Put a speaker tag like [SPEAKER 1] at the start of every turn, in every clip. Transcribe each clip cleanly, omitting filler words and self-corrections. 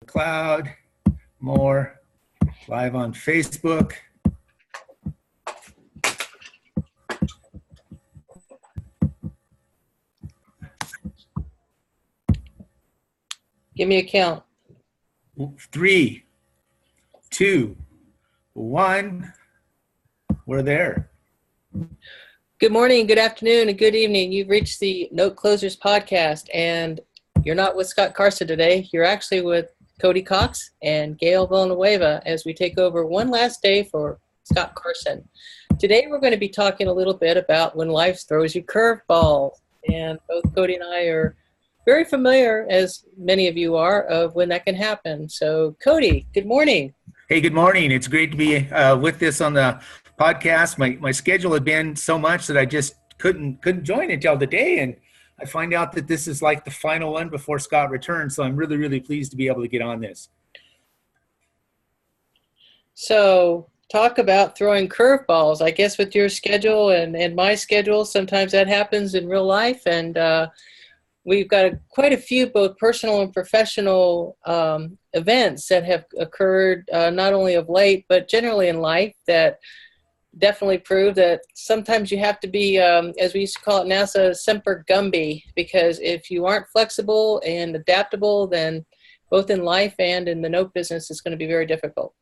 [SPEAKER 1] Cloud, more, live on Facebook.
[SPEAKER 2] Give me a count.
[SPEAKER 1] 3, 2, 1. We're there.
[SPEAKER 2] Good morning, good afternoon, and good evening. You've reached the Note Closers podcast, and you're not with Scott Carson today. You're actually with Cody Cox and Gail Villanueva as we take over one last day for Scott Carson. Today we're going to be talking a little bit about when life throws you curveballs, and both Cody and I are very familiar, as many of you are, of when that can happen. So, Cody, good morning.
[SPEAKER 1] Hey, good morning. It's great to be with this on the podcast. My schedule had been so much that I just couldn't join until today, and I find out that this is like the final one before Scott returns. So I'm really, really pleased to be able to get on this.
[SPEAKER 2] So, talk about throwing curveballs. I guess with your schedule and my schedule, sometimes that happens in real life, and we've got quite a few both personal and professional events that have occurred not only of late, but generally in life that definitely prove that sometimes you have to be, as we used to call it NASA, semper gumby, because if you aren't flexible and adaptable, then both in life and in the note business, it's going to be very difficult.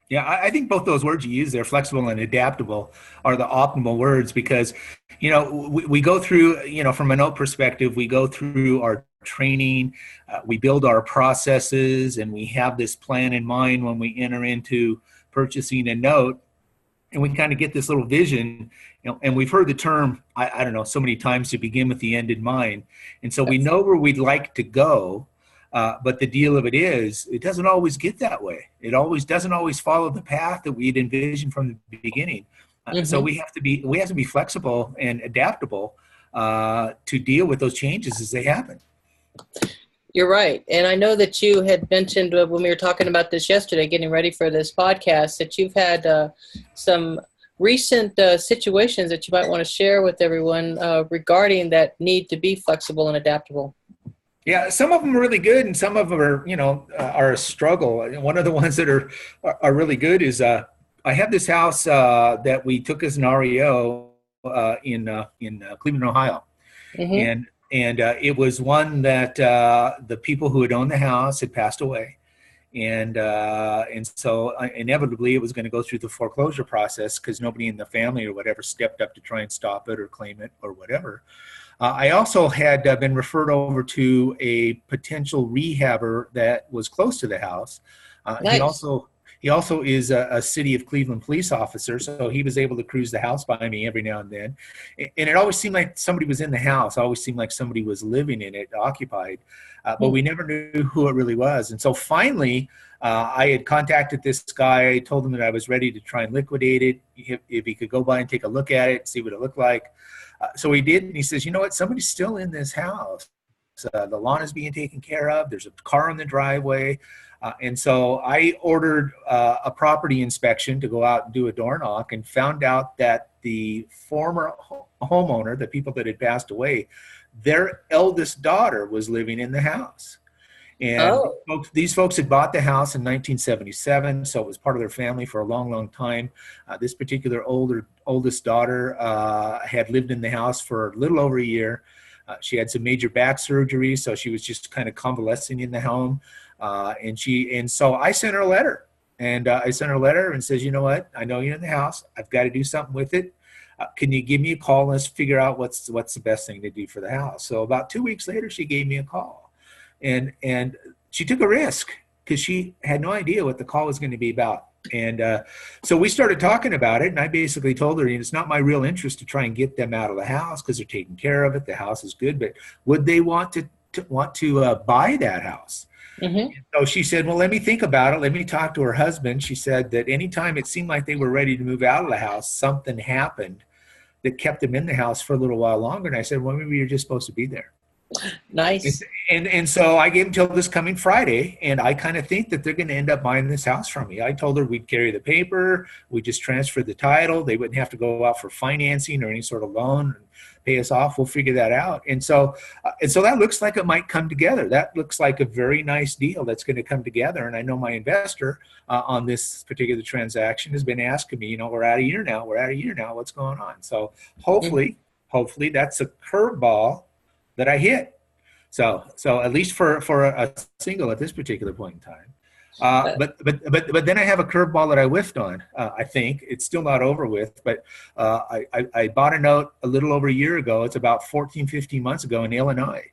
[SPEAKER 1] Yeah, I think both those words you use there, flexible and adaptable, are the optimal words because, we go through, from a note perspective, we go through our training, we build our processes, and we have this plan in mind when we enter into purchasing a note, and we kind of get this little vision, and we've heard the term, I don't know, so many times, to begin with the end in mind. And so we know where we'd like to go. But the deal of it is, it doesn't always get that way. It doesn't always follow the path that we'd envisioned from the beginning. So we have to be flexible and adaptable to deal with those changes as they happen.
[SPEAKER 2] You're right. And I know that you had mentioned when we were talking about this yesterday, getting ready for this podcast, that you've had some recent situations that you might want to share with everyone regarding that need to be flexible and adaptable.
[SPEAKER 1] Yeah, some of them are really good, and some of them are, are a struggle. One of the ones that are really good is I have this house that we took as an REO in Cleveland, Ohio, and it was one that the people who had owned the house had passed away, and so inevitably it was going to go through the foreclosure process because nobody in the family or whatever stepped up to try and stop it or claim it or whatever. I also had been referred over to a potential rehabber that was close to the house. Nice. He also is a city of Cleveland police officer, so he was able to cruise the house by me every now and then. And it always seemed like somebody was in the house. It always seemed like somebody was living in it, occupied. But we never knew who it really was. And so finally, I had contacted this guy. I told him that I was ready to try and liquidate it, if he could go by and take a look at it, see what it looked like. So he did, and he says, you know what, somebody's still in this house. The lawn is being taken care of. There's a car in the driveway. And so I ordered a property inspection to go out and do a door knock, and found out that the former homeowner, the people that had passed away, their eldest daughter was living in the house. And these folks had bought the house in 1977, so it was part of their family for a long, long time. This particular oldest daughter had lived in the house for a little over a year. She had some major back surgery, so she was just kind of convalescing in the home. And so I sent her a letter, and I sent her a letter and says, you know what, I know you're in the house. I've got to do something with it. Can you give me a call? Let's figure out what's the best thing to do for the house. So about 2 weeks later, she gave me a call. And she took a risk because she had no idea what the call was going to be about. And so we started talking about it, and I basically told her, it's not my real interest to try and get them out of the house because they're taking care of it. The house is good, but would they want to buy that house? So she said, well, let me think about it. Let me talk to her husband. She said that anytime it seemed like they were ready to move out of the house, something happened that kept them in the house for a little while longer. And I said, well, maybe you're just supposed to be there.
[SPEAKER 2] Nice.
[SPEAKER 1] And so I gave them till this coming Friday, and I kind of think that they're going to end up buying this house from me. I told her we'd carry the paper, we just transfer the title, they wouldn't have to go out for financing or any sort of loan and pay us off. We'll figure that out. And so that looks like it might come together. That looks like a very nice deal that's going to come together. And I know my investor on this particular transaction has been asking me, we're out a year now, what's going on? So
[SPEAKER 2] Mhm.
[SPEAKER 1] hopefully that's a curveball that I hit. So at least for a single at this particular point in time.
[SPEAKER 2] Uh,
[SPEAKER 1] But then I have a curveball that I whiffed on. I think it's still not over with, but I bought a note a little over a year ago. It's about 14, 15 months ago in Illinois.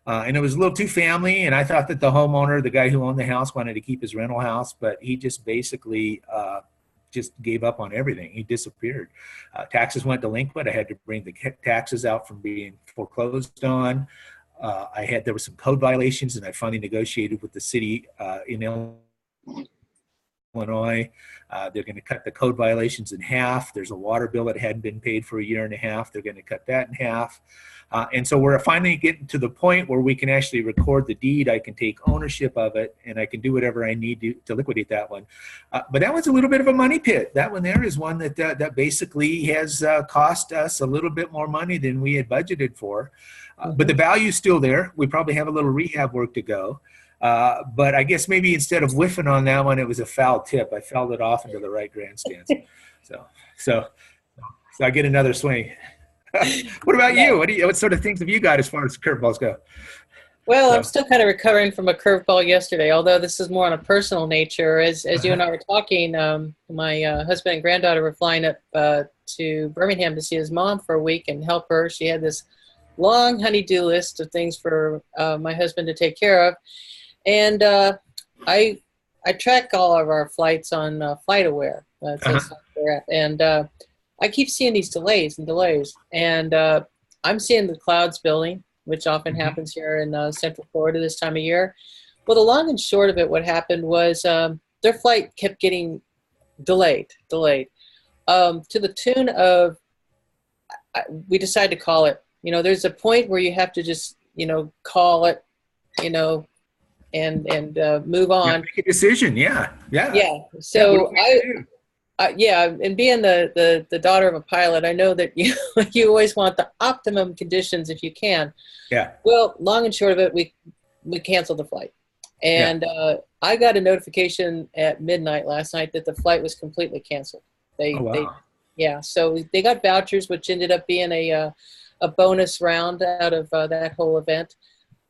[SPEAKER 1] And it was a little too family, and I thought that the homeowner, the guy who owned the house, wanted to keep his rental house, but he just basically just gave up on everything. He disappeared. Taxes went delinquent. I had to bring the taxes out from being foreclosed on. There were some code violations, and I finally negotiated with the city in Illinois. They're going to cut the code violations in half. There's a water bill that hadn't been paid for a year and a half. They're going to cut that in half. And so we're finally getting to the point where we can actually record the deed. I can take ownership of it, and I can do whatever I need to liquidate that one. But that one's a little bit of a money pit. That one there is one that basically has cost us a little bit more money than we had budgeted for. But the
[SPEAKER 2] mhm.
[SPEAKER 1] value's still there. We probably have a little rehab work to go. But I guess maybe instead of whiffing on that one, it was a foul tip. I fouled it off into the right grandstands. So, so, so I get another swing. What about
[SPEAKER 2] Yeah.
[SPEAKER 1] you? What sort of things have you got as far as curveballs go?
[SPEAKER 2] Well, I'm
[SPEAKER 1] So,
[SPEAKER 2] still kind of recovering from a curveball yesterday, although this is more on a personal nature. As you and
[SPEAKER 1] uh-huh.
[SPEAKER 2] I were talking, my husband and granddaughter were flying up to Birmingham to see his mom for a week and help her. She had this long honey-do list of things for my husband to take care of, and I I track all of our flights on FlightAware. It's a
[SPEAKER 1] Uh-huh.
[SPEAKER 2] software app, and I keep seeing these delays and delays, and I'm seeing the clouds building, which often
[SPEAKER 1] Mhm.
[SPEAKER 2] happens here in Central Florida this time of year. Well, the long and short of it, what happened was their flight kept getting delayed, to the tune of we decided to call it. There's a point where you have to just call it, you know, and move
[SPEAKER 1] Yeah,
[SPEAKER 2] on.
[SPEAKER 1] make a decision. Yeah, yeah,
[SPEAKER 2] Yeah.
[SPEAKER 1] yeah. What are
[SPEAKER 2] So
[SPEAKER 1] we gonna do?
[SPEAKER 2] yeah, and being the daughter of a pilot, I know that you you always want the optimum conditions if you can.
[SPEAKER 1] Yeah,
[SPEAKER 2] Well, long and short of it, we canceled the flight,
[SPEAKER 1] yeah.
[SPEAKER 2] and I got a notification at midnight last night that the flight was completely canceled.
[SPEAKER 1] Oh
[SPEAKER 2] They
[SPEAKER 1] wow.
[SPEAKER 2] yeah, so they got vouchers, which ended up being a bonus round out of that whole event.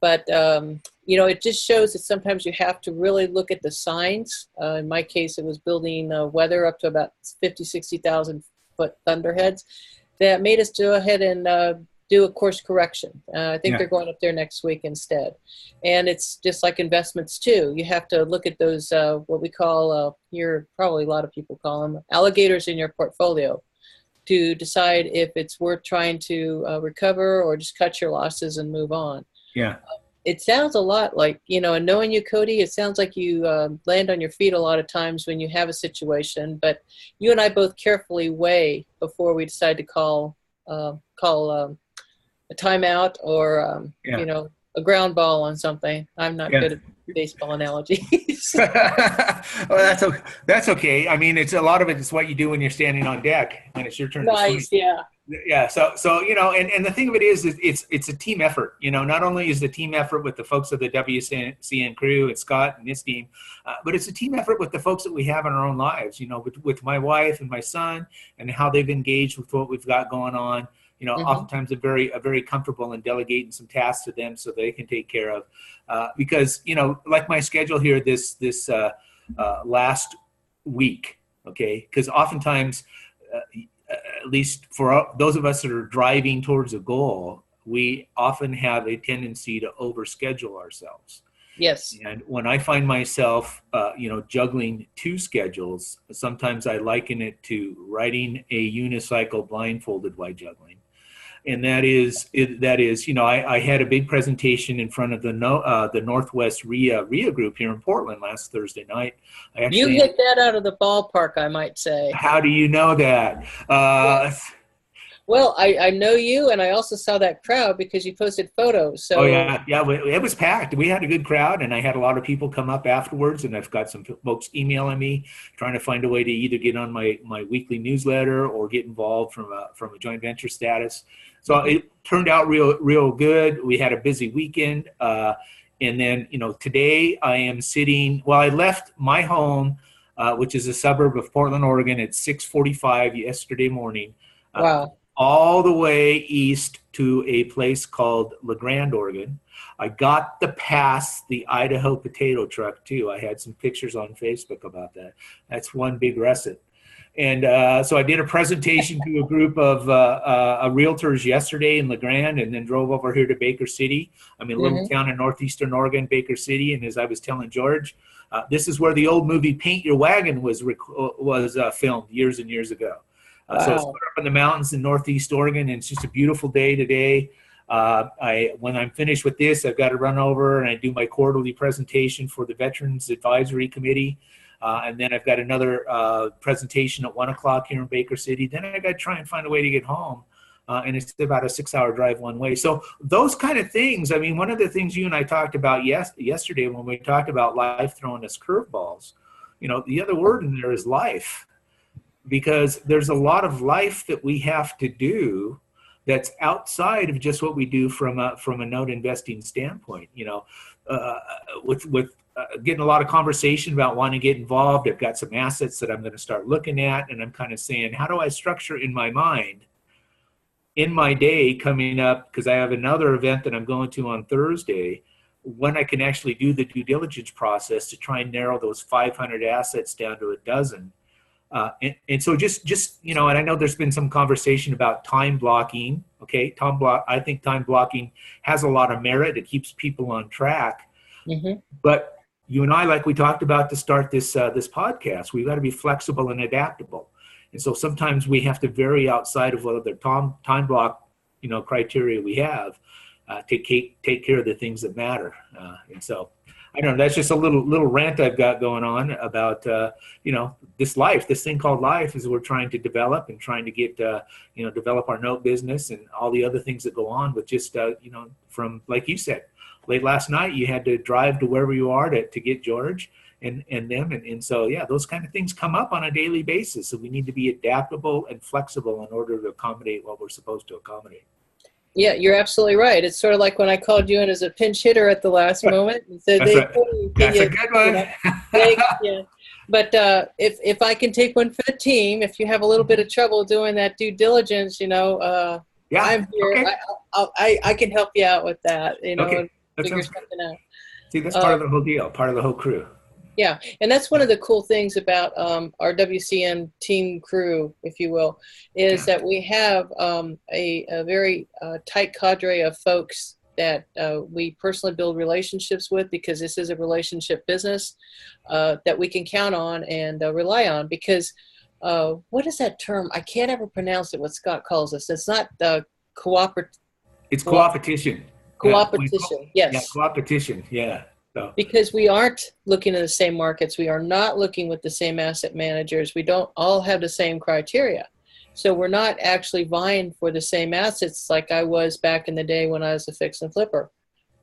[SPEAKER 2] But it just shows that sometimes you have to really look at the signs. In my case, it was building weather up to about 50, 60,000 foot thunderheads that made us go ahead and do a course correction. I think
[SPEAKER 1] Yeah,
[SPEAKER 2] they're going up there next week instead. And it's just like investments too. You have to look at those, what we call here, probably a lot of people call them alligators in your portfolio, to decide if it's worth trying to recover or just cut your losses and move on.
[SPEAKER 1] yeah.
[SPEAKER 2] It sounds a lot like, and knowing you, Cody, it sounds like you land on your feet a lot of times when you have a situation, but you and I both carefully weigh before we decide to call a timeout or,
[SPEAKER 1] Yeah.
[SPEAKER 2] a ground ball on something. I'm not
[SPEAKER 1] Yeah.
[SPEAKER 2] good at baseball analogies.
[SPEAKER 1] Well, that's okay. I mean, it's a lot of it is what you do when you're standing on deck when it's your turn to swing.
[SPEAKER 2] Nice, yeah.
[SPEAKER 1] Yeah. So and the thing of it is it's a team effort. Not only is the team effort with the folks of the WCN crew and Scott and his team, but it's a team effort with the folks that we have in our own lives. With my wife and my son and how they've engaged with what we've got going on.
[SPEAKER 2] Hmm.
[SPEAKER 1] Oftentimes very comfortable in delegating some tasks to them so they can take care of. Because like my schedule here this last week, okay? Because oftentimes, at least for those of us that are driving towards a goal, we often have a tendency to overschedule ourselves.
[SPEAKER 2] Yes.
[SPEAKER 1] And when I find myself, juggling two schedules, sometimes I liken it to riding a unicycle blindfolded while juggling. And I had a big presentation in front of the Northwest RIA group here in Portland last Thursday night. I
[SPEAKER 2] You
[SPEAKER 1] actually,
[SPEAKER 2] hit that out of the ballpark, I might say.
[SPEAKER 1] how do you know that?
[SPEAKER 2] Well, Well, I know you, and I also saw that crowd because you posted photos.
[SPEAKER 1] Oh
[SPEAKER 2] So,
[SPEAKER 1] yeah, yeah. It was packed. We had a good crowd, and I had a lot of people come up afterwards. And I've got some folks emailing me, trying to find a way to either get on my weekly newsletter or get involved from a joint venture status. So
[SPEAKER 2] mhm.
[SPEAKER 1] it turned out real good. We had a busy weekend, and then today I am sitting. Well, I left my home, which is a suburb of Portland, Oregon, at 6:45 yesterday morning. Uh,
[SPEAKER 2] Wow.
[SPEAKER 1] all the way east to a place called La Grande, Oregon. I got to pass the Idaho potato truck too. I had some pictures on Facebook about that. That's one big russet. And so I did a presentation to a group of realtors yesterday in La Grande, and then drove over here to Baker City. I'm in a little
[SPEAKER 2] Hmm.
[SPEAKER 1] town in northeastern Oregon, Baker City. And as I was telling George, this is where the old movie Paint Your Wagon was filmed years and years ago. So it's
[SPEAKER 2] Wow.
[SPEAKER 1] up in the mountains in northeast Oregon, and it's just a beautiful day today. When I'm finished with this, I've got to run over and I do my quarterly presentation for the Veterans Advisory Committee. And then I've got another presentation at 1 o'clock here in Baker City. Then I got to try and find a way to get home. And it's about a 6-hour drive one way. So those kind of things, I mean, one of the things you and I talked about yesterday when we talked about life throwing us curveballs, the other word in there is life, because there's a lot of life that we have to do that's outside of just what we do from a note investing standpoint. Uh, with getting a lot of conversation about wanting to get involved. I've got some assets that I'm going to start looking at, and I'm kind of saying, how do I structure in my mind, in my day coming up, because I have another event that I'm going to on Thursday, when I can actually do the due diligence process to try and narrow those 500 assets down to a dozen. And so just and I know there's been some conversation about time blocking. Okay, I think time blocking has a lot of merit. It keeps people on track.
[SPEAKER 2] Hmm.
[SPEAKER 1] But you and I, like we talked about to start this podcast, we've got to be flexible and adaptable. And so sometimes we have to vary outside of what other time block criteria we have to take care of the things that matter. And so I don't know. That's just a little rant I've got going on about this thing called life, is we're trying to develop and trying to get develop our note business and all the other things that go on with just from, like you said, late last night you had to drive to wherever you are to get George and them, and so yeah, those kind of things come up on a daily basis. So we need to be adaptable and flexible in order to accommodate what we're supposed to accommodate.
[SPEAKER 2] Yeah, you're absolutely right. It's sort of like when I called you in as a pinch hitter at the last moment and said
[SPEAKER 1] That's
[SPEAKER 2] they
[SPEAKER 1] right.
[SPEAKER 2] can
[SPEAKER 1] That's a
[SPEAKER 2] you,
[SPEAKER 1] good
[SPEAKER 2] you
[SPEAKER 1] one.
[SPEAKER 2] know, yeah. But if I can take one for the team, if you have a little bit of trouble doing that due diligence,
[SPEAKER 1] Yeah.
[SPEAKER 2] I'm here.
[SPEAKER 1] Okay.
[SPEAKER 2] I can help you out with that,
[SPEAKER 1] Okay.
[SPEAKER 2] and
[SPEAKER 1] That
[SPEAKER 2] figure
[SPEAKER 1] sounds good.
[SPEAKER 2] something out.
[SPEAKER 1] See, that's part of
[SPEAKER 2] Um,
[SPEAKER 1] the whole deal, part of the whole crew.
[SPEAKER 2] Yeah, and that's one of the cool things about our WCN team crew, if you will, is
[SPEAKER 1] Yeah.
[SPEAKER 2] that we have a very tight cadre of folks that we personally build relationships with, because this is a relationship business that we can count on and rely on. Because what is that term? I can't ever pronounce it, what Scott calls us. It's not cooperative.
[SPEAKER 1] It's co-opetition. Yeah.
[SPEAKER 2] Coopetition,
[SPEAKER 1] Yeah.
[SPEAKER 2] yes.
[SPEAKER 1] Co-opetition. Yeah. So,
[SPEAKER 2] Because we aren't looking at the same markets. We are not looking with the same asset managers. We don't all have the same criteria. So we're not actually vying for the same assets like I was back in the day when I was a fix and flipper.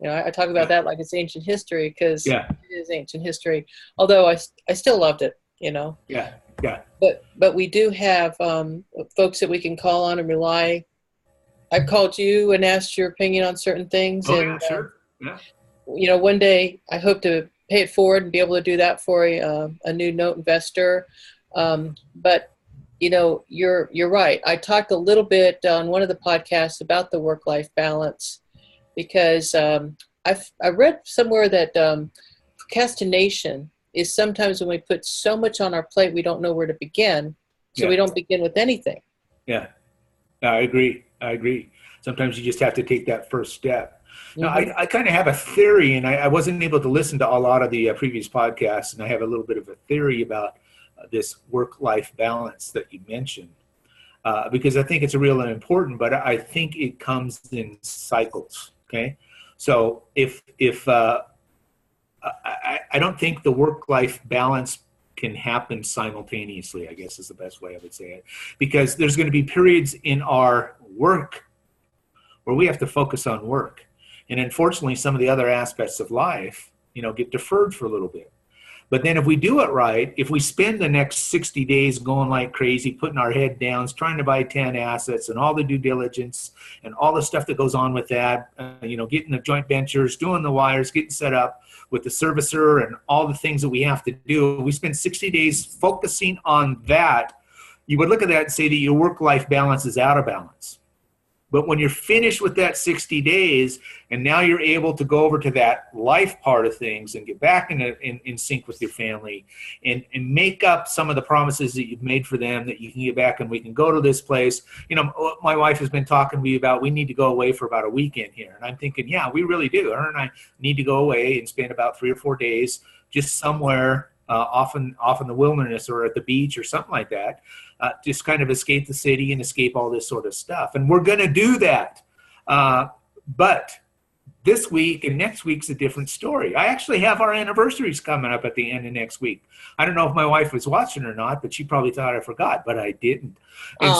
[SPEAKER 2] I talk about
[SPEAKER 1] yeah.
[SPEAKER 2] that like it's ancient history, because
[SPEAKER 1] Yeah.
[SPEAKER 2] it is ancient history. Although I still loved it.
[SPEAKER 1] Yeah. Yeah.
[SPEAKER 2] But we do have folks that we can call on and rely. I've called you and asked your opinion on certain things,
[SPEAKER 1] Oh, yeah,
[SPEAKER 2] and
[SPEAKER 1] sure. Yeah.
[SPEAKER 2] one day I hope to pay it forward and be able to do that for a new note investor. But you're right. I talked a little bit on one of the podcasts about the work-life balance, because I read somewhere that procrastination is sometimes when we put so much on our plate we don't know where to begin, so we
[SPEAKER 1] Yeah.
[SPEAKER 2] don't begin with anything.
[SPEAKER 1] Yeah. I agree. Sometimes you just have to take that first step. Now,
[SPEAKER 2] Hmm.
[SPEAKER 1] I kind of have a theory, and I wasn't able to listen to a lot of the previous podcasts, and I have a little bit of a theory about this work-life balance that you mentioned, because I think it's real and important, but I think it comes in cycles. Okay, so if I don't think the work-life balance can happen simultaneously, I guess is the best way I would say it. Because there's going to be periods in our work where we have to focus on work. And unfortunately, some of the other aspects of life, get deferred for a little bit. But then if we do it right, if we spend the next 60 days going like crazy, putting our head down, trying to buy 10 assets and all the due diligence and all the stuff that goes on with that, getting the joint ventures, doing the wires, getting set up with the servicer and all the things that we have to do, we spend 60 days focusing on that, you would look at that and say that your work-life balance is out of balance. But when you're finished with that 60 days and now you're able to go over to that life part of things and get back in sync with your family and make up some of the promises that you've made for them, that you can get back and we can go to this place. My wife has been talking to me about, we need to go away for about a weekend here. And I'm thinking, yeah, we really do. Her and I need to go away and spend about 3 or 4 days just somewhere off in the wilderness or at the beach or something like that. Just kind of escape the city and escape all this sort of stuff. And we're going to do that. But this week and next week's a different story. I actually have our anniversaries coming up at the end of next week. I don't know if my wife was watching or not, but she probably thought I forgot, but I didn't. And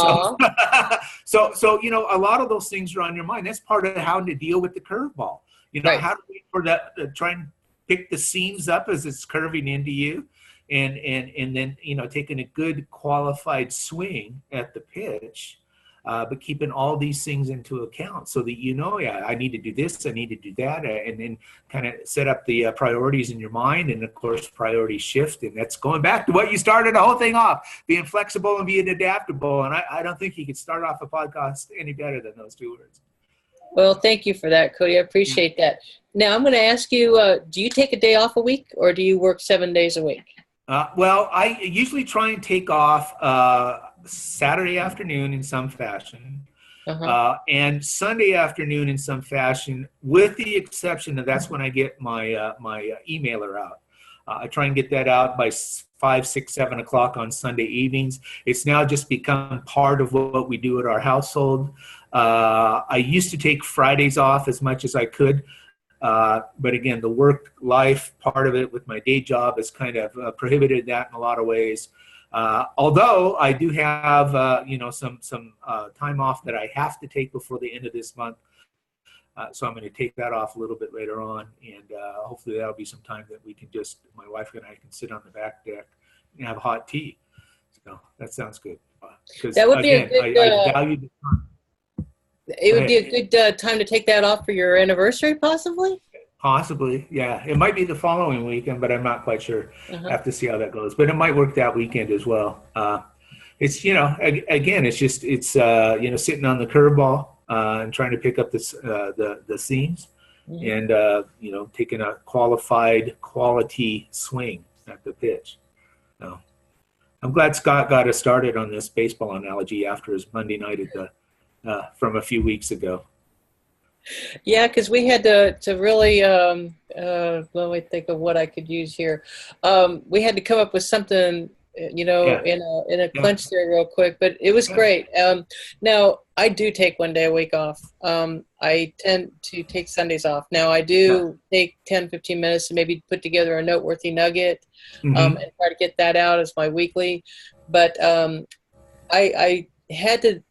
[SPEAKER 1] so, a lot of those things are on your mind. That's part of how to deal with the curveball.
[SPEAKER 2] Right.
[SPEAKER 1] How to wait for that, try and pick the seams up as it's curving into you. And then, taking a good qualified swing at the pitch, but keeping all these things into account so that, I need to do this, I need to do that, and then kind of set up the priorities in your mind. And of course, priorities shift. And that's going back to what you started the whole thing off, being flexible and being adaptable. And I don't think you could start off a podcast any better than those 2 words.
[SPEAKER 2] Well, thank you for that, Cody. I appreciate that. Now, I'm going to ask you, do you take a day off a week or do you work 7 days a week?
[SPEAKER 1] Well, I usually try and take off Saturday afternoon in some fashion, and Sunday afternoon in some fashion, with the exception that that's when I get my emailer out. I try and get that out by 5, 6, 7 o'clock on Sunday evenings. It's now just become part of what we do at our household. I used to take Fridays off as much as I could. But again, the work-life part of it with my day job has kind of prohibited that in a lot of ways. Although I do have, some time off that I have to take before the end of this month. So I'm going to take that off a little bit later on. And hopefully that'll be some time that we can my wife and I can sit on the back deck and have hot tea. So that sounds good.
[SPEAKER 2] That would be again, a good,
[SPEAKER 1] I value the time.
[SPEAKER 2] It would be a good time to take that off for your anniversary, possibly?
[SPEAKER 1] Possibly, yeah. It might be the following weekend, but I'm not quite sure. I have to see how that goes. But it might work that weekend as well. It's, again, it's sitting on the curveball and trying to pick up the seams and, taking a quality swing at the pitch. So I'm glad Scott got us started on this baseball analogy after his Monday night at the from a few weeks ago.
[SPEAKER 2] Yeah, because we had to really, let me think of what I could use here. We had to come up with something, in a clinch there real quick, but it was great. Now, I do take 1 day a week off. I tend to take Sundays off. Now, I do take 10, 15 minutes to maybe put together a noteworthy nugget and try to get that out as my weekly. But I had to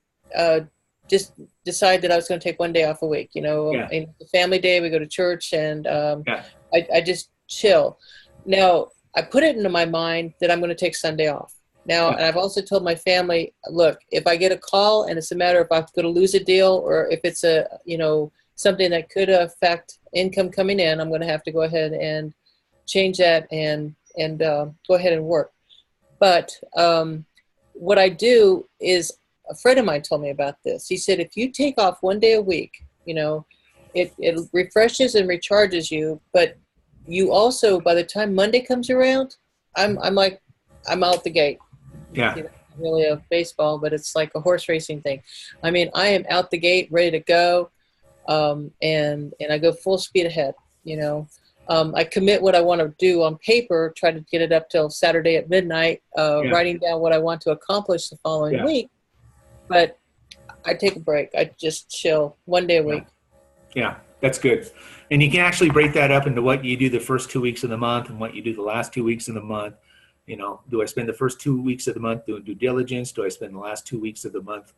[SPEAKER 2] just decide that I was going to take 1 day off a week. In the family day, we go to church and I just chill. Now, I put it into my mind that I'm going to take Sunday off. Now, and I've also told my family, look, if I get a call and it's a matter of I'm going to lose a deal or if it's something that could affect income coming in, I'm going to have to go ahead and change that and go ahead and work. But what I do is, a friend of mine told me about this. He said, if you take off 1 day a week, it refreshes and recharges you, but you also, by the time Monday comes around, I'm out the gate.
[SPEAKER 1] Yeah.
[SPEAKER 2] Really a baseball, but it's like a horse racing thing. I mean, I am out the gate, ready to go. And I go full speed ahead, I commit what I want to do on paper, try to get it up till Saturday at midnight, writing down what I want to accomplish the following week. But I take a break. I just chill 1 day a week.
[SPEAKER 1] Yeah, that's good. And you can actually break that up into what you do the first 2 weeks of the month and what you do the last 2 weeks of the month. Do I spend the first 2 weeks of the month doing due diligence? Do I spend the last 2 weeks of the month,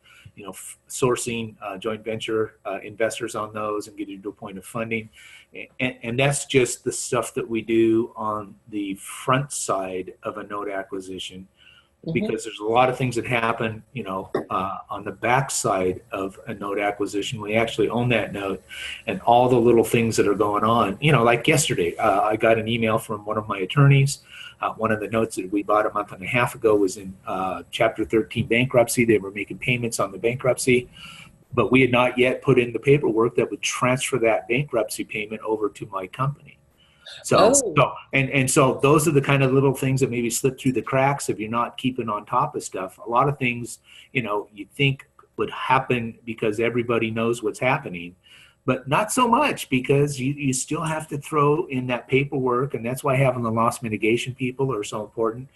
[SPEAKER 1] sourcing joint venture investors on those and getting to a point of funding? And that's just the stuff that we do on the front side of a note acquisition, because there's a lot of things that happen, on the back side of a note acquisition. We actually own that note, and all the little things that are going on. Like yesterday, I got an email from one of my attorneys. One of the notes that we bought a month and a half ago was in Chapter 13 bankruptcy. They were making payments on the bankruptcy, but we had not yet put in the paperwork that would transfer that bankruptcy payment over to my company. So those are the kind of little things that maybe slip through the cracks if you're not keeping on top of stuff. A lot of things, you think would happen because everybody knows what's happening, but not so much, because you still have to throw in that paperwork. And that's why having the loss mitigation people are so important.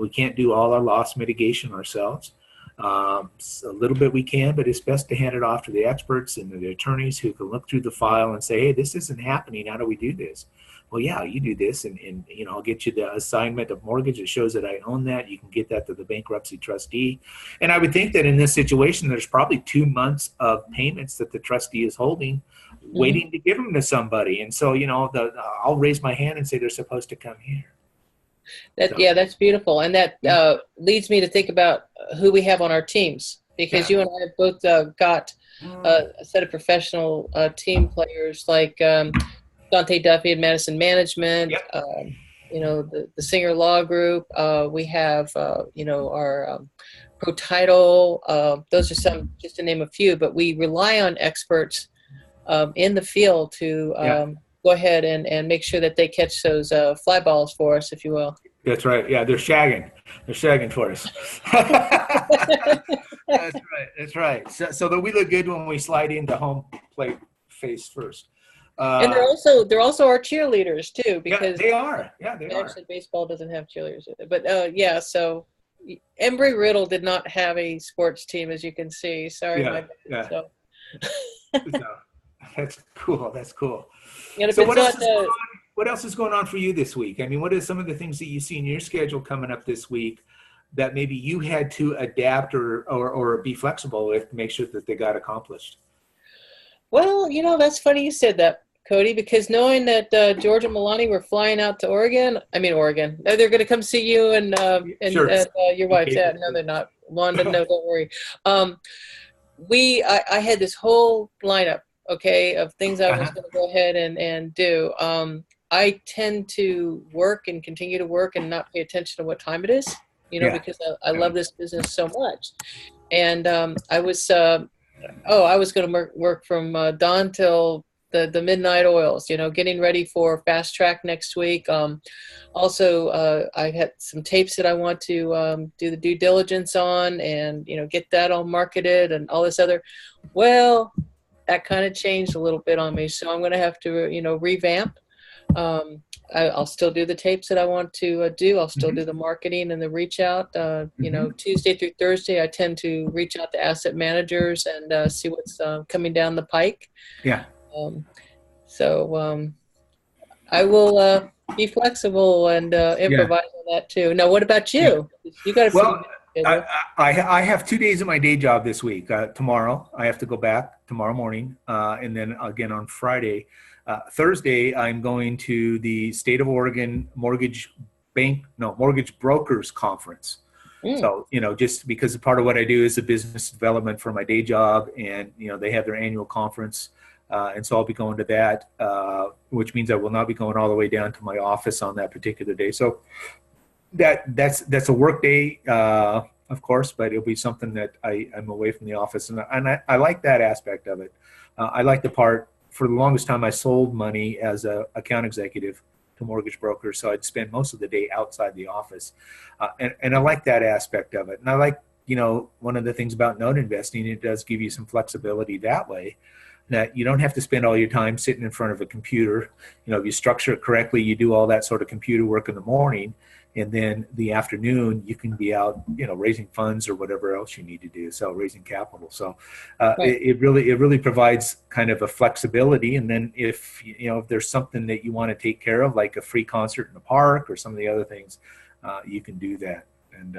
[SPEAKER 1] We can't do all our loss mitigation ourselves. A little bit we can, but it's best to hand it off to the experts and the attorneys who can look through the file and say, hey, this isn't happening. How do we do this? Well, yeah, you do this, and I'll get you the assignment of mortgage that shows that I own that. You can get that to the bankruptcy trustee. And I would think that in this situation, there's probably 2 months of payments that the trustee is holding, waiting to give them to somebody. And so, I'll raise my hand and say they're supposed to come here.
[SPEAKER 2] Yeah, that's beautiful. And that leads me to think about who we have on our teams, because you and I have both got a set of professional team players like Dante Duffy and Madison Management, the Singer Law Group. We have, our Pro Title. Those are some, just to name a few, but we rely on experts in the field to go ahead and make sure that they catch those fly balls for us, if you will.
[SPEAKER 1] That's right. Yeah, they're shagging. They're shagging for us. That's right. So that we look good when we slide into home plate face first.
[SPEAKER 2] And they're also our cheerleaders too, because
[SPEAKER 1] they are. Yeah, they are.
[SPEAKER 2] Actually, baseball doesn't have cheerleaders, but so Embry Riddle did not have a sports team, as you can see. Sorry, my bad. So.
[SPEAKER 1] That's cool. That's cool.
[SPEAKER 2] And
[SPEAKER 1] so what else is going on for you this week? I mean, what are some of the things that you see in your schedule coming up this week that maybe you had to adapt or be flexible with to make sure that they got accomplished?
[SPEAKER 2] Well, that's funny you said that, Cody, because knowing that George and Milani were flying out to Oregon, they're going to come see you and
[SPEAKER 1] sure.
[SPEAKER 2] Your wife. Yeah, no, they're not. Wanda, no, don't worry. I had this whole lineup, of things I was going to go ahead and do. I tend to work and continue to work and not pay attention to what time it is, because I love this business so much. And I was going to work from dawn till the midnight oils, getting ready for Fast Track next week. Also, I had some tapes that I want to do the due diligence on and, get that all marketed and all this other. Well, that kind of changed a little bit on me. So I'm going to have to, revamp. I'll still do the tapes that I want to do. I'll still do the marketing and the reach out. Tuesday through Thursday, I tend to reach out to asset managers and see what's coming down the pike.
[SPEAKER 1] Yeah.
[SPEAKER 2] I will be flexible and improvise on that too. Now, what about you? You got
[SPEAKER 1] I have 2 days at my day job this week. Tomorrow, I have to go back tomorrow morning, and then again on Friday. Thursday, I'm going to the State of Oregon Mortgage Brokers Conference. So, just because part of what I do is the business development for my day job, and, they have their annual conference. And so I'll be going to that, which means I will not be going all the way down to my office on that particular day. So that's a work day, of course, but it'll be something that I'm away from the office. And I like that aspect of it. I like the part. For the longest time, I sold money as an account executive to mortgage brokers, so I'd spend most of the day outside the office. And I like that aspect of it. And I like, one of the things about note investing, it does give you some flexibility that way, that you don't have to spend all your time sitting in front of a computer. If you structure it correctly, you do all that sort of computer work in the morning, and then the afternoon you can be out, raising funds or whatever else you need to do. So raising capital. So it really provides kind of a flexibility. And then if there's something that you want to take care of, like a free concert in the park or some of the other things, you can do that. And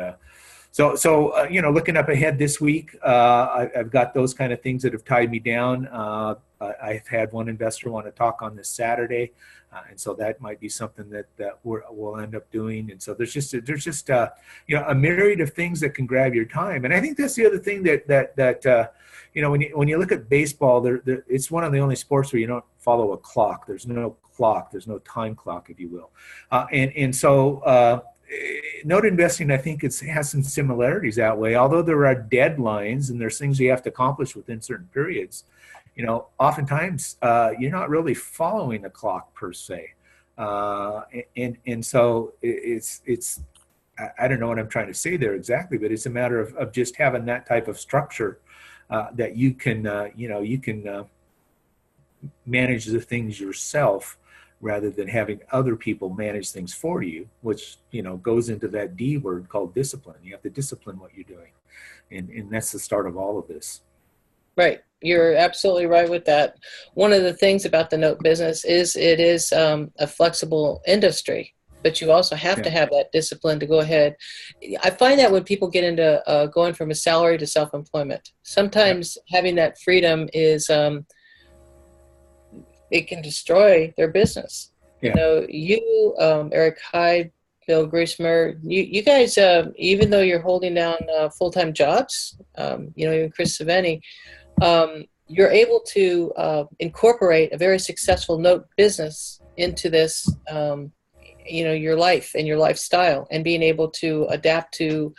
[SPEAKER 1] looking up ahead this week, I've got those kind of things that have tied me down. I've had one investor want to talk on this Saturday, and so that might be something that we'll end up doing. And so there's just a myriad of things that can grab your time. And I think that's the other thing that when you look at baseball, it's one of the only sports where you don't follow a clock. There's no clock. There's no time clock, if you will. Note investing, I think has some similarities that way. Although there are deadlines and there's things you have to accomplish within certain periods, oftentimes you're not really following a clock per se. So it's I don't know what I'm trying to say there exactly, but it's a matter of just having that type of structure that you can manage the things yourself, rather than having other people manage things for you, which, goes into that D word called discipline. You have to discipline what you're doing. And that's the start of all of this.
[SPEAKER 2] Right. You're absolutely right with that. One of the things about the note business is it is a flexible industry, but you also have to have that discipline to go ahead. I find that when people get into going from a salary to self-employment, sometimes having that freedom is it can destroy their business.
[SPEAKER 1] Yeah.
[SPEAKER 2] Eric Hyde, Bill Griesemer, you guys, even though you're holding down full-time jobs, even Chris Saveni, you're able to incorporate a very successful note business into this, your life and your lifestyle, and being able to adapt to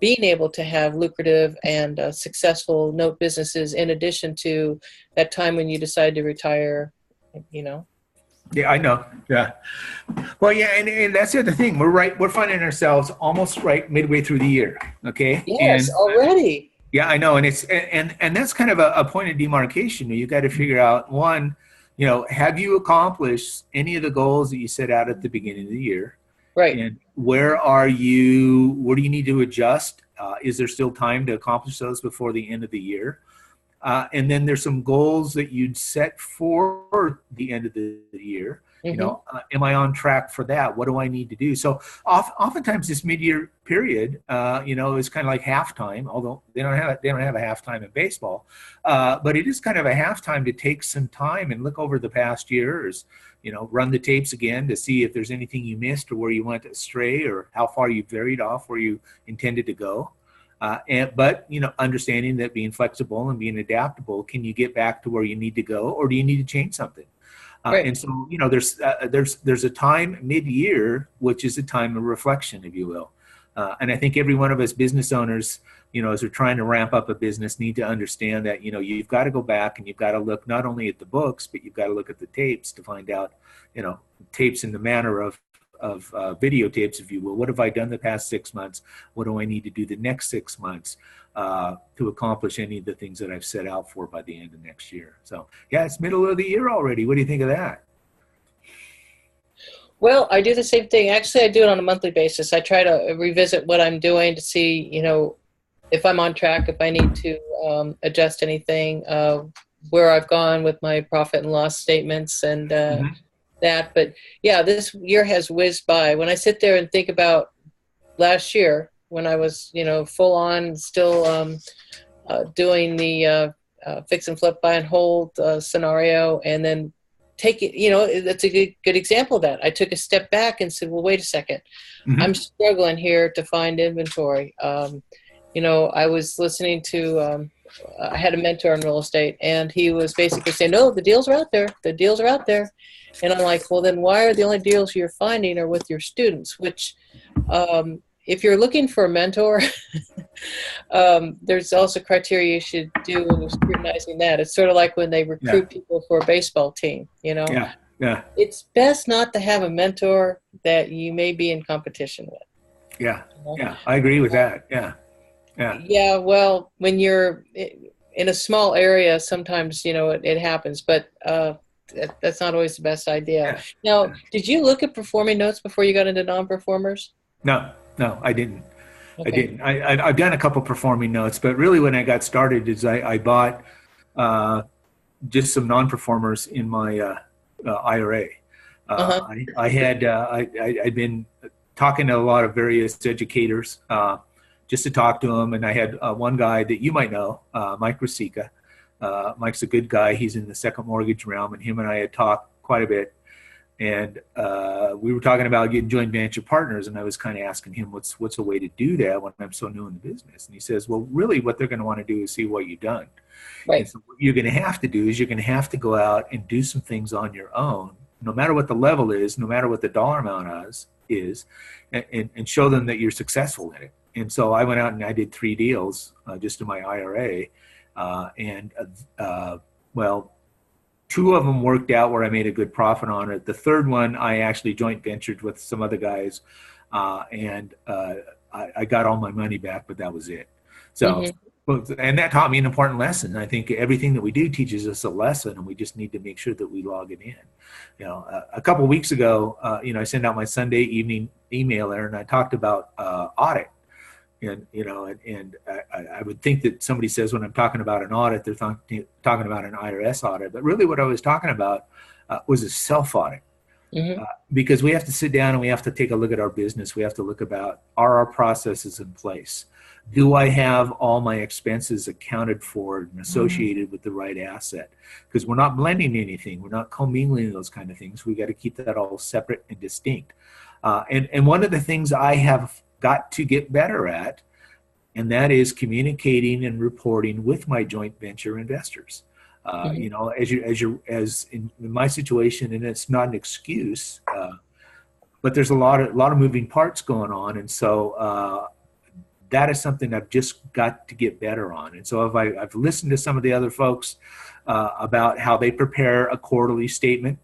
[SPEAKER 2] being able to have lucrative and successful note businesses in addition to that time when you decide to retire.
[SPEAKER 1] Yeah, I know. Yeah. Well, yeah, and that's the other thing. We're finding ourselves almost right midway through the year. Okay.
[SPEAKER 2] Yes, already.
[SPEAKER 1] Yeah, I know. And and that's kind of a point of demarcation. You got to figure out, one, have you accomplished any of the goals that you set out at the beginning of the year?
[SPEAKER 2] Right.
[SPEAKER 1] And where do you need to adjust? Is there still time to accomplish those before the end of the year? And then there's some goals that you'd set for the end of the year.
[SPEAKER 2] Mm-hmm.
[SPEAKER 1] Am I on track for that? What do I need to do? So oftentimes this mid-year period, is kind of like halftime, although they don't have a halftime in baseball. But it is kind of a halftime to take some time and look over the past years, run the tapes again to see if there's anything you missed or where you went astray or how far you varied off where you intended to go. But understanding that being flexible and being adaptable, can you get back to where you need to go, or do you need to change something?
[SPEAKER 2] Right.
[SPEAKER 1] And so, there's a time mid-year, which is a time of reflection, if you will. And I think every one of us business owners, as we're trying to ramp up a business, need to understand that, you've got to go back and you've got to look not only at the books, but you've got to look at the tapes to find out, tapes in the manner of videotapes, if you will. What have I done the past 6 months? What do I need to do the next 6 months to accomplish any of the things that I've set out for by the end of next year? So, yeah, it's middle of the year already. What do you think of that?
[SPEAKER 2] Well, I do the same thing. Actually, I do it on a monthly basis. I try to revisit what I'm doing to see, if I'm on track, if I need to adjust anything, where I've gone with my profit and loss statements and that. But yeah, this year has whizzed by. When I sit there and think about last year, when I was, full on still doing the fix and flip, buy and hold scenario, and then take it, that's a good example of that. I took a step back and said, well, wait a second. I'm struggling here to find inventory. I was listening to, I had a mentor in real estate, and he was basically saying, no, the deals are out there. The deals are out there. And I'm like, well, then why are the only deals you're finding are with your students? Which, if you're looking for a mentor, there's also criteria you should do when you're scrutinizing that. It's sort of like when they recruit people for a baseball team,
[SPEAKER 1] Yeah.
[SPEAKER 2] It's best not to have a mentor that you may be in competition with.
[SPEAKER 1] Yeah. Yeah. I agree with that. Yeah. Yeah.
[SPEAKER 2] Yeah. Well, when you're in a small area, sometimes, it happens, but that's not always the best idea. Now, did you look at performing notes before you got into non-performers?
[SPEAKER 1] No, I didn't.
[SPEAKER 2] Okay.
[SPEAKER 1] I didn't. I've done a couple performing notes, but really when I got started is I bought just some non-performers in my IRA. I'd been talking to a lot of various educators just to talk to them. And I had one guy that you might know, Mike Rosica. Mike's a good guy. He's in the second mortgage realm, and him and I had talked quite a bit. And we were talking about getting joint venture partners, and I was kind of asking him, what's a way to do that when I'm so new in the business? And he says, well, really what they're going to want to do is see what you've done.
[SPEAKER 2] Right.
[SPEAKER 1] And so what you're going to have to do is you're going to have to go out and do some things on your own, no matter what the level is, no matter what the dollar amount is, and show them that you're successful in it. And so I went out and I did 3 deals just in my IRA. Well, 2 of them worked out where I made a good profit on it. The third one, I actually joint ventured with some other guys, and I got all my money back, but that was it. So, and that taught me an important lesson. I think everything that we do teaches us a lesson, and we just need to make sure that we log it in. You know, a couple of weeks ago, I sent out my Sunday evening email there, and I talked about audit. And, I would think that somebody says when I'm talking about an audit, they're talking about an IRS audit. But really what I was talking about was a self-audit. Because we have to sit down and we have to take a look at our business. We have to look about, are our processes in place? Do I have all my expenses accounted for and associated with the right asset? Because we're not blending anything. We're not commingling those kind of things. We got to keep that all separate and distinct. And one of the things I have got to get better at, and that is communicating and reporting with my joint venture investors. As in my situation, and it's not an excuse, but there's a lot of moving parts going on, and so that is something I've just got to get better on. And so I've listened to some of the other folks about how they prepare a quarterly statement,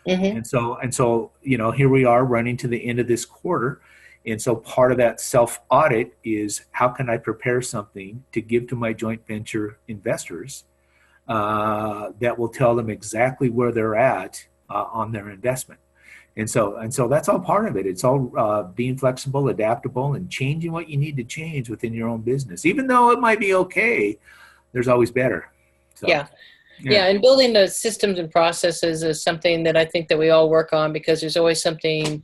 [SPEAKER 1] and so here we are running to the end of this quarter. And so part of that self-audit is how can I prepare something to give to my joint venture investors that will tell them exactly where they're at on their investment. And so that's all part of it. It's all being flexible, adaptable, and changing what you need to change within your own business. Even though it might be okay, there's always better. So, yeah,
[SPEAKER 2] and building the systems and processes is something that I think that we all work on, because there's always something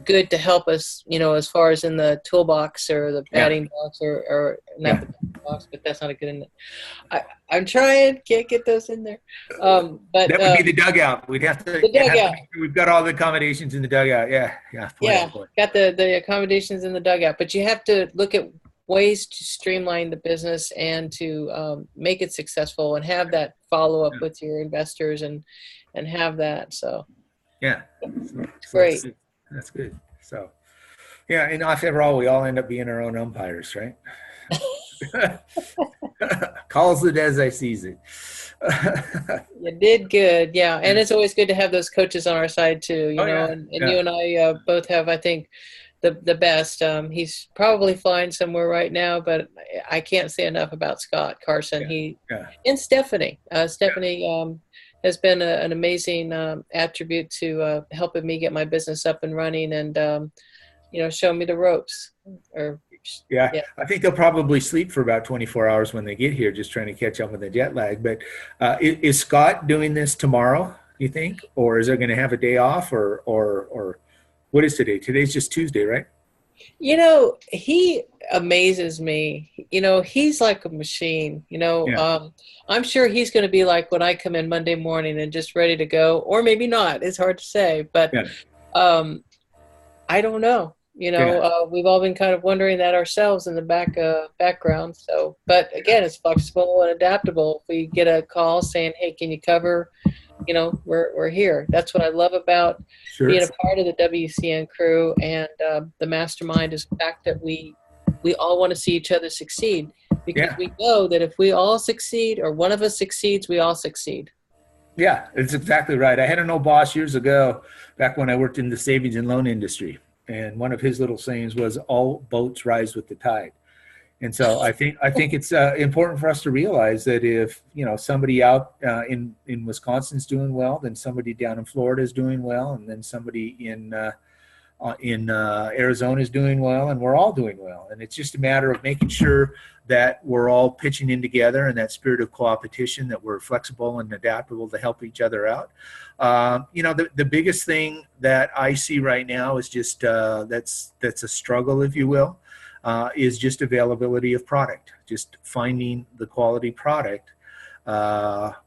[SPEAKER 2] good to help us, as far as in the toolbox or the batting box or not the batting box, but that's not a good in there. I'm trying, can't get those in there. But
[SPEAKER 1] that would be the dugout. We'd have to.
[SPEAKER 2] The dugout.
[SPEAKER 1] We've got all the accommodations in the dugout.
[SPEAKER 2] Got the accommodations in the dugout, but you have to look at ways to streamline the business and to make it successful and have that follow up with your investors and have that. So it's great.
[SPEAKER 1] That's good. So, and after all, we all end up being our own umpires, right? Calls it as I sees it.
[SPEAKER 2] You did good. Yeah. And it's always good to have those coaches on our side too, you know, and you and I both have, I think, the best. He's probably flying somewhere right now, but I can't say enough about Scott Carson. And Stephanie. Stephanie has been an amazing attribute to helping me get my business up and running and, show me the ropes. I think they'll probably sleep for about 24 hours when they get here, just trying to catch up with the jet lag. But is Scott doing this tomorrow, you think? Or is he going to have a day off? Or what is today? Today's just Tuesday, right? He amazes me. He's like a machine. I'm sure he's going to be like when I come in Monday morning and just ready to go, or maybe not. It's hard to say, but I don't know. We've all been kind of wondering that ourselves in the background. So, but again, it's flexible and adaptable. If we get a call saying, "Hey, can you cover?" We're here. That's what I love about being a part of the WCN crew and the mastermind is the fact that we all want to see each other succeed, because we know that if we all succeed or one of us succeeds, we all succeed.
[SPEAKER 1] Yeah, it's exactly right. I had an old boss years ago, back when I worked in the savings and loan industry. And one of his little sayings was, all boats rise with the tide. And so I think it's important for us to realize that if, somebody out in Wisconsin's doing well, then somebody down in Florida is doing well, and then somebody in in Arizona is doing well, and we're all doing well. And it's just a matter of making sure that we're all pitching in together in that spirit of competition, that we're flexible and adaptable to help each other out. The biggest thing that I see right now is just that's a struggle, if you will, is just availability of product, just finding the quality product that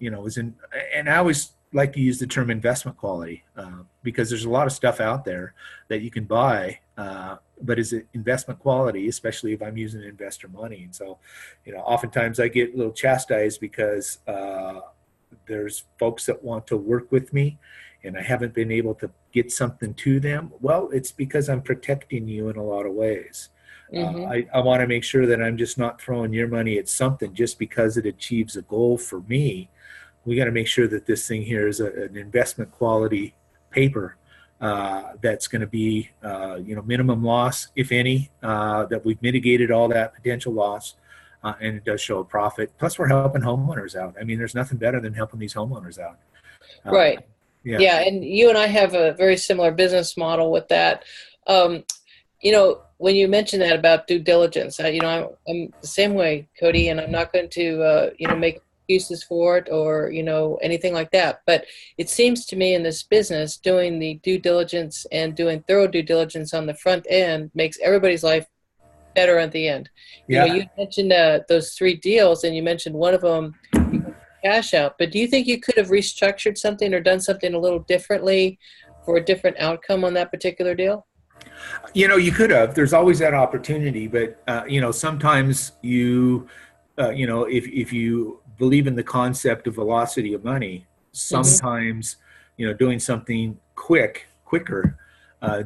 [SPEAKER 1] is in. And I always like to use the term investment quality because there's a lot of stuff out there that you can buy, but is it investment quality, especially if I'm using investor money? And so, oftentimes I get a little chastised because there's folks that want to work with me and I haven't been able to get something to them. Well, it's because I'm protecting you in a lot of ways.
[SPEAKER 2] Mm-hmm.
[SPEAKER 1] I want to make sure that I'm just not throwing your money at something just because it achieves a goal for me. We got to make sure that this thing here is an investment quality paper that's going to be, minimum loss, if any, that we've mitigated all that potential loss, and it does show a profit. Plus, we're helping homeowners out. I mean, there's nothing better than helping these homeowners out.
[SPEAKER 2] Right.
[SPEAKER 1] Yeah.
[SPEAKER 2] Yeah, and you and I have a very similar business model with that. When you mentioned that about due diligence, I'm the same way, Cody, and I'm not going to, make excuses for it or, anything like that. But it seems to me in this business, doing the due diligence and doing thorough due diligence on the front end makes everybody's life better at the end.
[SPEAKER 1] Yeah.
[SPEAKER 2] You mentioned those 3 deals, and you mentioned one of them cash out. But do you think you could have restructured something or done something a little differently for a different outcome on that particular deal?
[SPEAKER 1] You could have. There's always that opportunity, but sometimes if you believe in the concept of velocity of money,
[SPEAKER 2] Mm-hmm.
[SPEAKER 1] sometimes doing something quicker,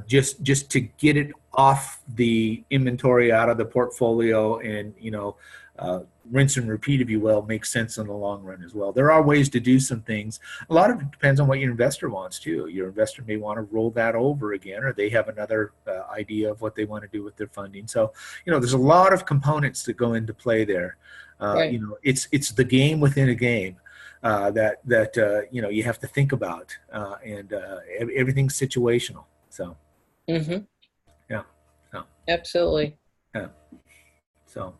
[SPEAKER 1] just to get it off the inventory, out of the portfolio, and rinse and repeat, if you will, makes sense in the long run as well. There are ways to do some things. A lot of it depends on what your investor wants too. Your investor may want to roll that over again, or they have another idea of what they want to do with their funding. So, there's a lot of components that go into play there.
[SPEAKER 2] Right.
[SPEAKER 1] It's the game within a game that you have to think about, and everything's situational. So,
[SPEAKER 2] Mm-hmm.
[SPEAKER 1] yeah. So,
[SPEAKER 2] Absolutely.
[SPEAKER 1] yeah. So.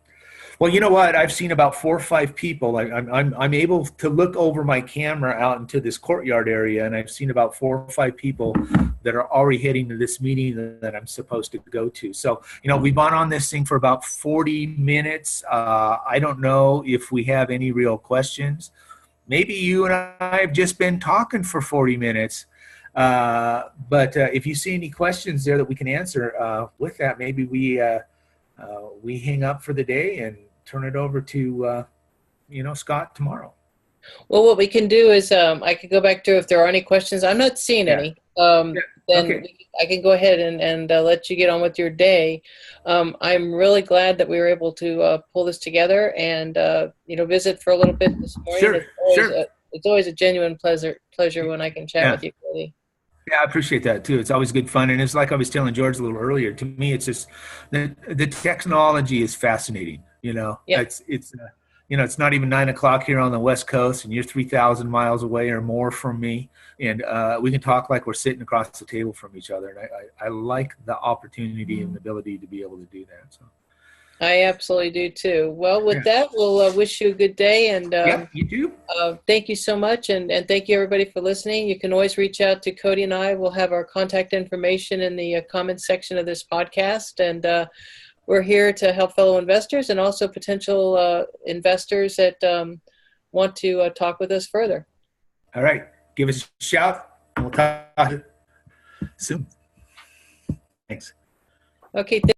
[SPEAKER 1] Well, you know what? I've seen about 4 or 5 people. I'm able to look over my camera out into this courtyard area, and I've seen about 4 or 5 people that are already heading to this meeting that I'm supposed to go to. So, we've been on this thing for about 40 minutes. I don't know if we have any real questions. Maybe you and I have just been talking for 40 minutes. But if you see any questions there that we can answer with that, maybe we hang up for the day and turn it over to Scott tomorrow.
[SPEAKER 2] Well, what we can do is I could go back to if there are any questions. I'm not seeing
[SPEAKER 1] Yeah.
[SPEAKER 2] any.
[SPEAKER 1] Yeah.
[SPEAKER 2] Then
[SPEAKER 1] Okay.
[SPEAKER 2] I can go ahead and let you get on with your day. I'm really glad that we were able to pull this together and visit for a little bit this morning.
[SPEAKER 1] Sure. Sure.
[SPEAKER 2] It's always a genuine pleasure when I can chat
[SPEAKER 1] Yeah.
[SPEAKER 2] with you, Cody.
[SPEAKER 1] Yeah, I appreciate that too. It's always good fun, and it's like I was telling George a little earlier. To me, it's just the technology is fascinating.
[SPEAKER 2] Yeah.
[SPEAKER 1] It's not even 9 o'clock here on the West Coast, and you're 3,000 miles away or more from me, and we can talk like we're sitting across the table from each other. And I like the opportunity and the ability to be able to do that. So.
[SPEAKER 2] I absolutely do too. Well, with
[SPEAKER 1] Yeah.
[SPEAKER 2] that, we'll wish you a good day, and
[SPEAKER 1] Yeah, you too.
[SPEAKER 2] thank you so much, and thank you everybody for listening. You can always reach out to Cody and I. We'll have our contact information in the comments section of this podcast, and we're here to help fellow investors and also potential investors that want to talk with us further.
[SPEAKER 1] All right, give us a shout, and we'll talk soon. Thanks.
[SPEAKER 2] Okay.